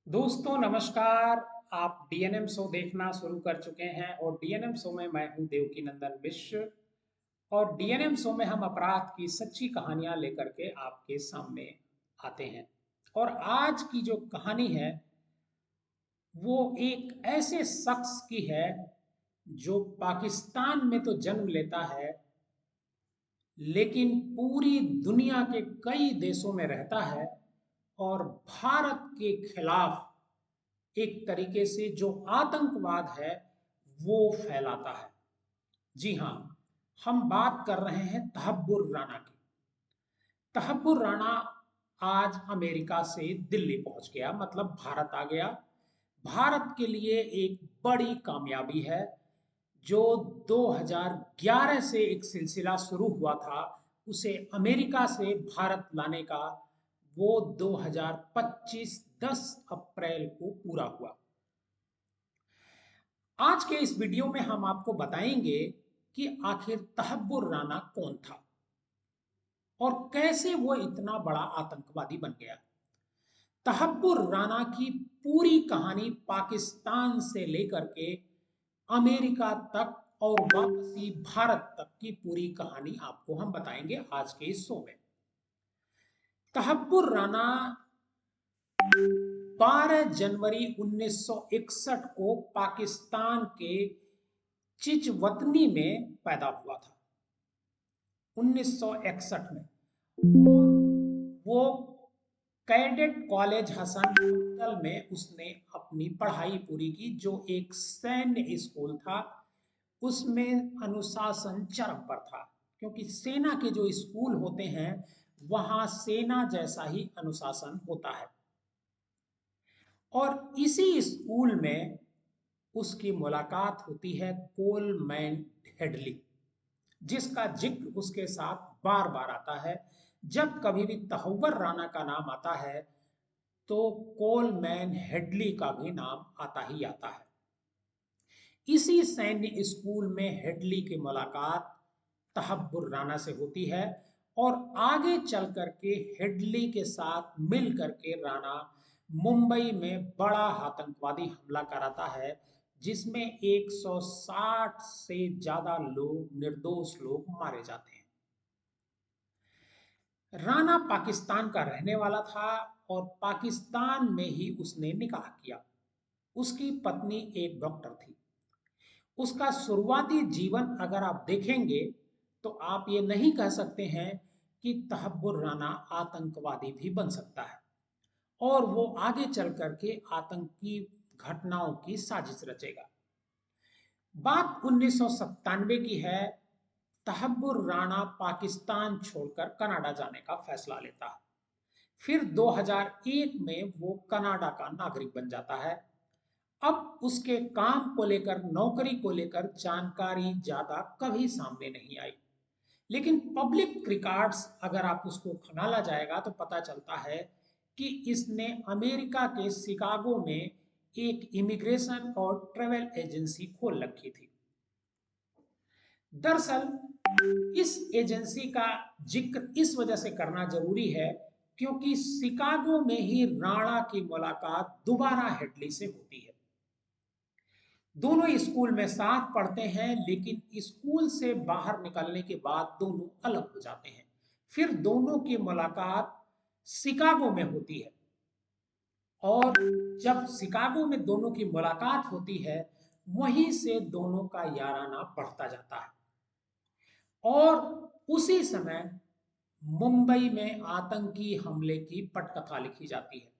दोस्तों नमस्कार। आप डीएनएम शो देखना शुरू कर चुके हैं और डीएनएम शो में मैं हूं देवकी नंदन मिश्र। और डीएनएम शो में हम अपराध की सच्ची कहानियां लेकर के आपके सामने आते हैं। और आज की जो कहानी है वो एक ऐसे शख्स की है जो पाकिस्तान में तो जन्म लेता है, लेकिन पूरी दुनिया के कई देशों में रहता है और भारत के खिलाफ एक तरीके से जो आतंकवाद है वो फैलाता है। जी हाँ, हम बात कर रहे हैं तहब्बुर राणा की। तहब्बुर राणा आज अमेरिका से दिल्ली पहुंच गया, मतलब भारत आ गया। भारत के लिए एक बड़ी कामयाबी है। जो 2011 से एक सिलसिला शुरू हुआ था उसे अमेरिका से भारत लाने का, वो 2025 10 अप्रैल को पूरा हुआ। आज के इस वीडियो में हम आपको बताएंगे कि आखिर तहब्बुर राणा कौन था और कैसे वो इतना बड़ा आतंकवादी बन गया। तहब्बुर राणा की पूरी कहानी पाकिस्तान से लेकर के अमेरिका तक और वापसी भारत तक की पूरी कहानी आपको हम बताएंगे आज के इस शो में। तहब्बुर राणा 12 जनवरी 1961 को पाकिस्तान के चिचवतनी में पैदा हुआ था। 1961 में वो कैडेट कॉलेज हसन मुफ्तल में उसने अपनी पढ़ाई पूरी की, जो एक सैन्य स्कूल था। उसमें अनुशासन चरम पर था, क्योंकि सेना के जो स्कूल होते हैं वहां सेना जैसा ही अनुशासन होता है। और इसी स्कूल में उसकी मुलाकात होती है कोलमैन हेडली, जिसका जिक्र उसके साथ बार बार आता है। जब कभी भी तहव्वुर राणा का नाम आता है तो कोलमैन हेडली का भी नाम आता ही आता है। इसी सैन्य स्कूल में हेडली की मुलाकात तहब्बुर राणा से होती है और आगे चल करके हेडली के साथ मिल करके राणा मुंबई में बड़ा आतंकवादी हमला कराता है, जिसमें 160 से ज्यादा लोग, निर्दोष लोग मारे जाते हैं। राणा पाकिस्तान का रहने वाला था और पाकिस्तान में ही उसने निकाह किया। उसकी पत्नी एक डॉक्टर थी। उसका शुरुआती जीवन अगर आप देखेंगे तो आप ये नहीं कह सकते हैं कि तहब्बुर राणा आतंकवादी भी बन सकता है और वो आगे चल करके आतंकी घटनाओं की साजिश रचेगा। बात 1997 की है। तहब्बुर राणा पाकिस्तान छोड़कर कनाडा जाने का फैसला लेता है। फिर 2001 में वो कनाडा का नागरिक बन जाता है। अब उसके काम को लेकर, नौकरी को लेकर जानकारी ज्यादा कभी सामने नहीं आई, लेकिन पब्लिक रिकॉर्ड्स अगर आप उसको खंगाला जाएगा तो पता चलता है कि इसने अमेरिका के शिकागो में एक इमिग्रेशन और ट्रेवल एजेंसी खोल रखी थी। दरअसल इस एजेंसी का जिक्र इस वजह से करना जरूरी है क्योंकि शिकागो में ही राणा की मुलाकात दोबारा हेडली से होती है। दोनों स्कूल में साथ पढ़ते हैं, लेकिन स्कूल से बाहर निकलने के बाद दोनों अलग हो जाते हैं। फिर दोनों की मुलाकात शिकागो में होती है और जब शिकागो में दोनों की मुलाकात होती है वहीं से दोनों का याराना बढ़ता जाता है। और उसी समय मुंबई में आतंकी हमले की पटकथा लिखी जाती है।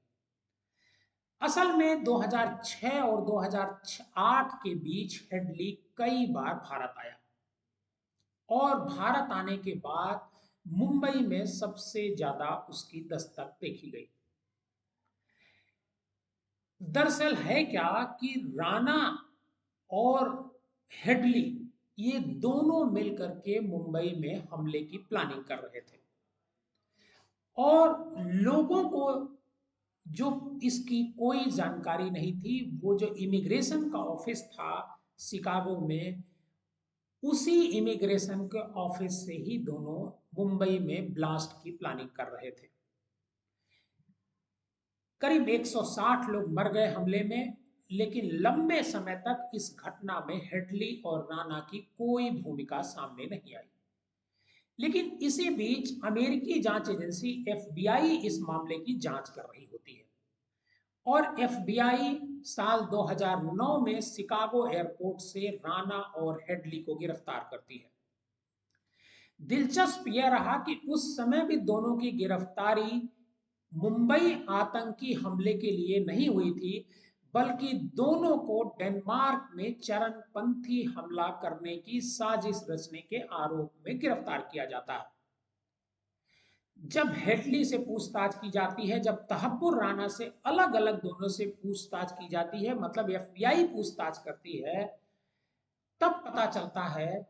असल में 2006 और 2008 के बीच हेडली कई बार भारत आया और भारत आने के बाद मुंबई में सबसे ज्यादा उसकी दस्तक देखी गई। दरअसल है क्या कि राणा और हेडली ये दोनों मिलकर के मुंबई में हमले की प्लानिंग कर रहे थे और लोगों को जो इसकी कोई जानकारी नहीं थी। वो जो इमिग्रेशन का ऑफिस था शिकागो में, उसी इमिग्रेशन के ऑफिस से ही दोनों मुंबई में ब्लास्ट की प्लानिंग कर रहे थे। करीब 160 लोग मर गए हमले में, लेकिन लंबे समय तक इस घटना में हेडली और राणा की कोई भूमिका सामने नहीं आई। लेकिन इसी बीच अमेरिकी जांच एजेंसी एफबीआई इस मामले की जांच कर रही होती है और एफबीआई साल 2009 में शिकागो एयरपोर्ट से राणा और हेडली को गिरफ्तार करती है। दिलचस्प यह रहा कि उस समय भी दोनों की गिरफ्तारी मुंबई आतंकी हमले के लिए नहीं हुई थी, बल्कि दोनों को डेनमार्क में चरमपंथी हमला करने की साजिश रचने के आरोप में गिरफ्तार किया जाता है। जब हेडली से पूछताछ की जाती है, जब तहब्बुर राणा से अलग अलग दोनों से पूछताछ की जाती है, मतलब एफबीआई पूछताछ करती है, तब पता चलता है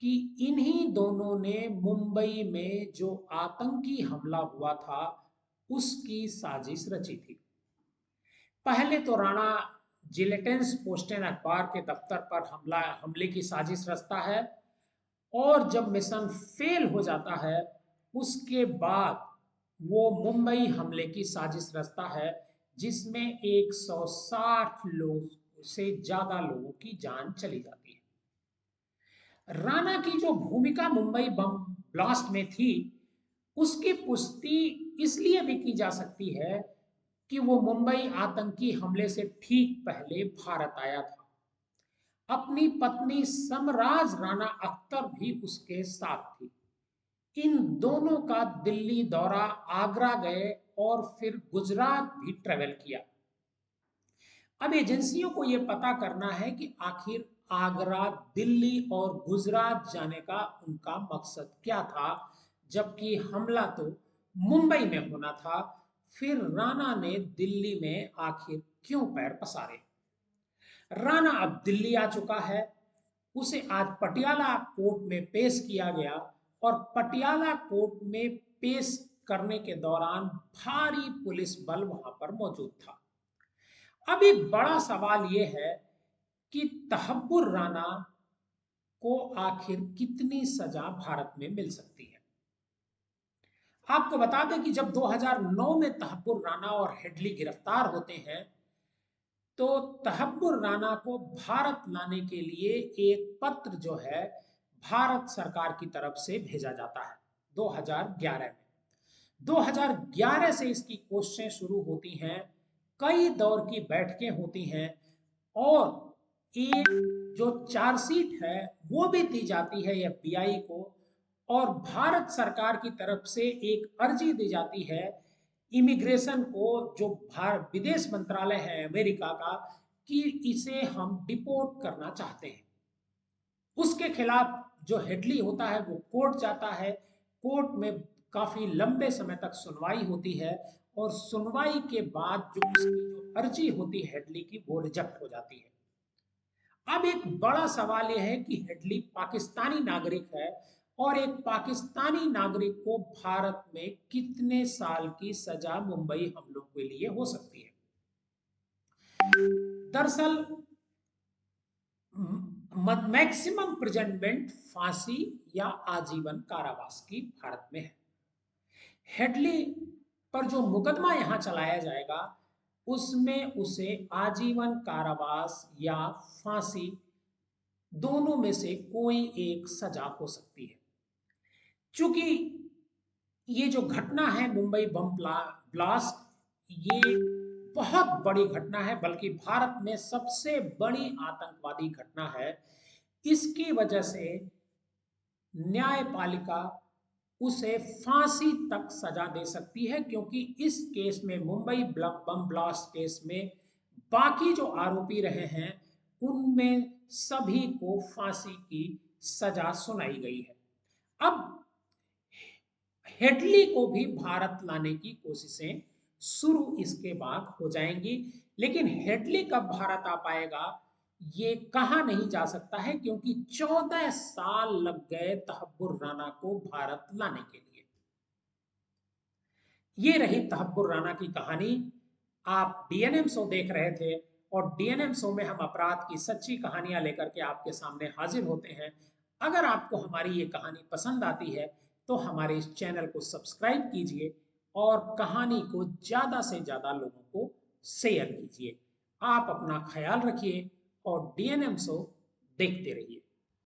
कि इन्हीं दोनों ने मुंबई में जो आतंकी हमला हुआ था उसकी साजिश रची थी। पहले तो राणा जिलेटिन्स पोस्टन अखबार के दफ्तर पर हमले की साजिश रचता है और जब मिशन फेल हो जाता है उसके बाद वो मुंबई हमले की साजिश रचता है, जिसमें 160 लोग से ज्यादा लोगों की जान चली जाती है। राणा की जो भूमिका मुंबई बम ब्लास्ट में थी उसकी पुष्टि इसलिए भी की जा सकती है कि वो मुंबई आतंकी हमले से ठीक पहले भारत आया था। अपनी पत्नी समराज राणा अख्तर भी उसके साथ थी। इन दोनों का दिल्ली दौरा, आगरा गए और फिर गुजरात भी ट्रेवल किया। अब एजेंसियों को यह पता करना है कि आखिर आगरा, दिल्ली और गुजरात जाने का उनका मकसद क्या था, जबकि हमला तो मुंबई में होना था। फिर राणा ने दिल्ली में आखिर क्यों पैर पसारे? राणा अब दिल्ली आ चुका है। उसे आज पटियाला कोर्ट में पेश किया गया और पटियाला कोर्ट में पेश करने के दौरान भारी पुलिस बल वहां पर मौजूद था। अब एक बड़ा सवाल यह है कि तहब्बुर राणा को आखिर कितनी सजा भारत में मिल सकती है। आपको बता दें कि जब 2009 में तहब्बुर राणा और हेडली गिरफ्तार होते हैं तो तहब्बुर राणा को भारत लाने के लिए एक पत्र जो है भारत सरकार की तरफ से भेजा जाता है 2011 में। 2011 से इसकी कोशिशें शुरू होती हैं, कई दौर की बैठकें होती हैं और एक जो चार्जशीट है वो भी दी जाती है एफबीआई को और भारत सरकार की तरफ से एक अर्जी दी जाती है इमिग्रेशन को, जो भारत विदेश मंत्रालय है अमेरिका का, कि इसे हम डिपोर्ट करना चाहते हैं। उसके खिलाफ जो हेडली होता है वो कोर्ट जाता है। कोर्ट में काफी लंबे समय तक सुनवाई होती है और सुनवाई के बाद जो उसकी जो अर्जी होती है हेडली की वो रिजेक्ट हो जाती है। अब एक बड़ा सवाल यह है कि हेडली पाकिस्तानी नागरिक है और एक पाकिस्तानी नागरिक को भारत में कितने साल की सजा मुंबई हमलों के लिए हो सकती है। दरअसल मैक्सिमम प्रिजनमेंट फांसी या आजीवन कारावास की भारत में है। हेडली पर जो मुकदमा यहां चलाया जाएगा उसमें उसे आजीवन कारावास या फांसी दोनों में से कोई एक सजा हो सकती है। चूंकि ये जो घटना है मुंबई बम ब्लास्ट, ये बहुत बड़ी घटना है, बल्कि भारत में सबसे बड़ी आतंकवादी घटना है। इसकी वजह से न्यायपालिका उसे फांसी तक सजा दे सकती है, क्योंकि इस केस में मुंबई बम ब्लास्ट केस में बाकी जो आरोपी रहे हैं उनमें सभी को फांसी की सजा सुनाई गई है। अब हेडली को भी भारत लाने की कोशिशें शुरू इसके बाद हो जाएंगी, लेकिन हेडली कब भारत आ पाएगा ये कहा नहीं जा सकता है, क्योंकि 14 साल लग गए तहब्बुर राणा को भारत लाने के लिए। ये रही तहब्बुर राणा की कहानी। आप डीएनएम शो देख रहे थे और डीएनएम शो में हम अपराध की सच्ची कहानियां लेकर के आपके सामने हाजिर होते हैं। अगर आपको हमारी ये कहानी पसंद आती है तो हमारे इस चैनल को सब्सक्राइब कीजिए और कहानी को ज़्यादा से ज़्यादा लोगों को शेयर कीजिए। आप अपना ख्याल रखिए और डीएनएम शो देखते रहिए।